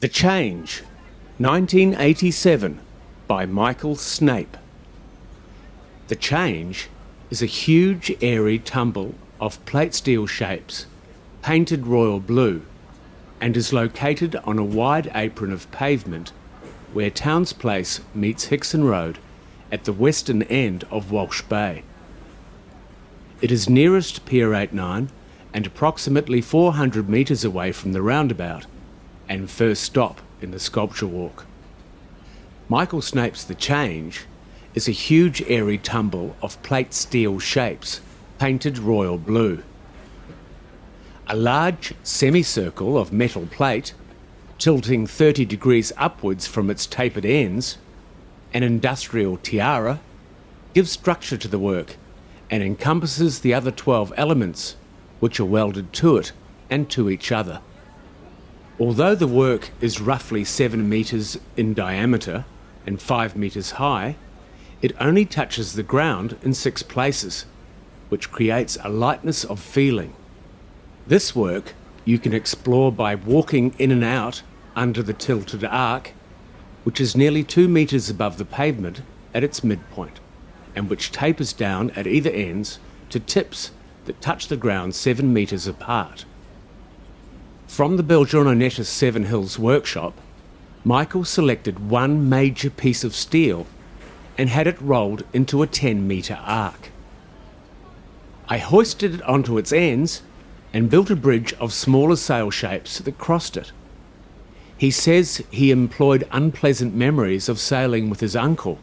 The Change, 1987, by Michael Snape. The Change is a huge airy tumble of plate steel shapes, painted royal blue, and is located on a wide apron of pavement where Towns Place meets Hickson Road at the western end of Walsh Bay. It is nearest Pier 89 and approximately 400 metres away from the roundabout and first stop in the sculpture walk. Michael Snape's The Change is a huge airy tumble of plate steel shapes, painted royal blue. A large semicircle of metal plate, tilting 30 degrees upwards from its tapered ends, an industrial tiara, gives structure to the work and encompasses the other 12 elements, which are welded to it and to each other. Although the work is roughly 7 metres in diameter and 5 metres high, it only touches the ground in 6 places, which creates a lightness of feeling. This work you can explore by walking in and out under the tilted arc, which is nearly 2 metres above the pavement at its midpoint, and which tapers down at either ends to tips that touch the ground 7 metres apart. From the Belgianonetta's Seven Hills workshop, Michael selected one major piece of steel and had it rolled into a 10-metre arc. I hoisted it onto its ends and built a bridge of smaller sail shapes that crossed it. He says he employed unpleasant memories of sailing with his uncle.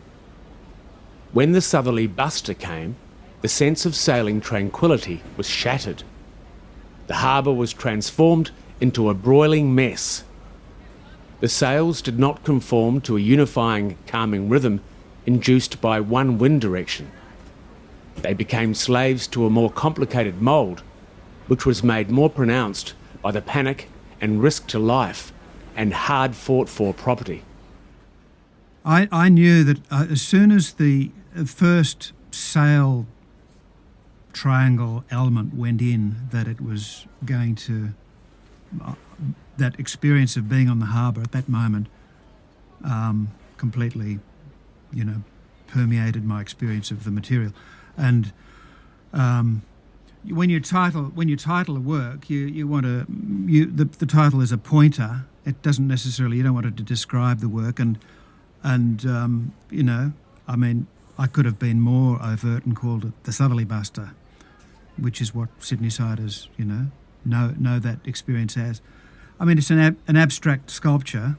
When the southerly buster came, the sense of sailing tranquility was shattered. The harbour was transformed into a broiling mess. The sails did not conform to a unifying, calming rhythm induced by one wind direction. They became slaves to a more complicated mould, which was made more pronounced by the panic and risk to life and hard fought for property. I knew that as soon as the first sail triangle element went in, that it was going to, that experience of being on the harbour at that moment completely, permeated my experience of the material. And when you title a work, you want to, the title is a pointer. It doesn't necessarily, you don't want it to describe the work, and I could have been more overt and called it the southerly buster, which is what Sydneysiders, know that experience as. I mean, it's an abstract sculpture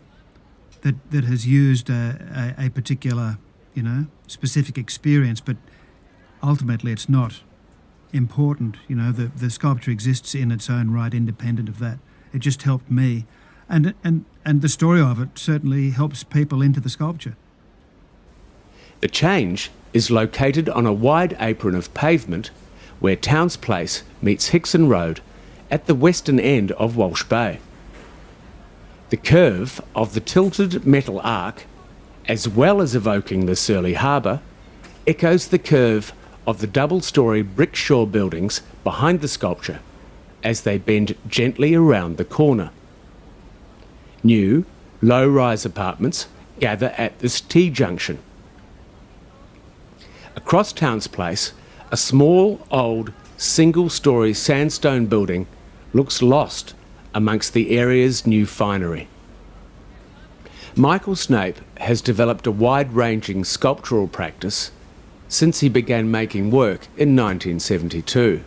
that has used a particular, specific experience, but ultimately it's not important. The sculpture exists in its own right, independent of that. It just helped me, and the story of it certainly helps people into the sculpture. The Change is located on a wide apron of pavement where Towns Place meets Hickson Road at the western end of Walsh Bay. The curve of the tilted metal arc, as well as evoking the surly harbour, echoes the curve of the double-storey brick shore buildings behind the sculpture as they bend gently around the corner. New, low-rise apartments gather at this T-junction. Across Towns Place, a small, old, single-storey sandstone building looks lost amongst the area's new finery. Michael Snape has developed a wide-ranging sculptural practice since he began making work in 1972.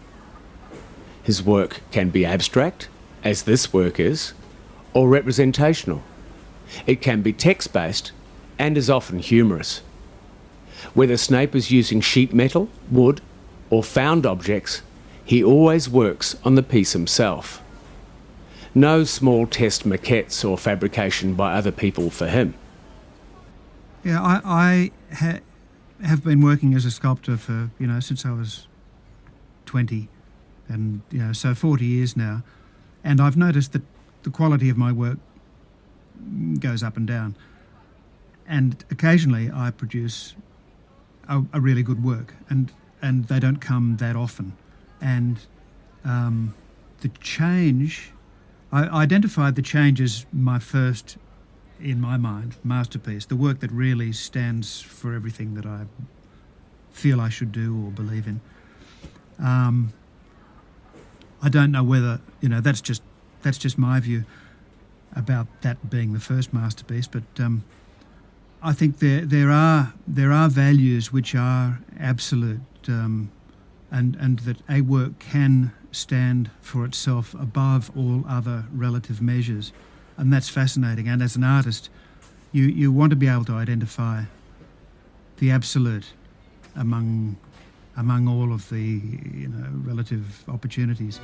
His work can be abstract, as this work is, or representational. It can be text-based and is often humorous. Whether Snape is using sheet metal, wood, or found objects, he always works on the piece himself. No small test maquettes or fabrication by other people for him. Yeah, I have been working as a sculptor for, since I was 20, and, so 40 years now. And I've noticed that the quality of my work goes up and down. And occasionally I produce a really good work, and they don't come that often. And the Change, I identified the change as my first, in my mind, masterpiece, the work that really stands for everything that I feel I should do or believe in. I don't know whether, that's just my view about that being the first masterpiece, but I think there are values which are absolute, and that a work can stand for itself above all other relative measures, and that's fascinating. And as an artist, you want to be able to identify the absolute among all of the relative opportunities.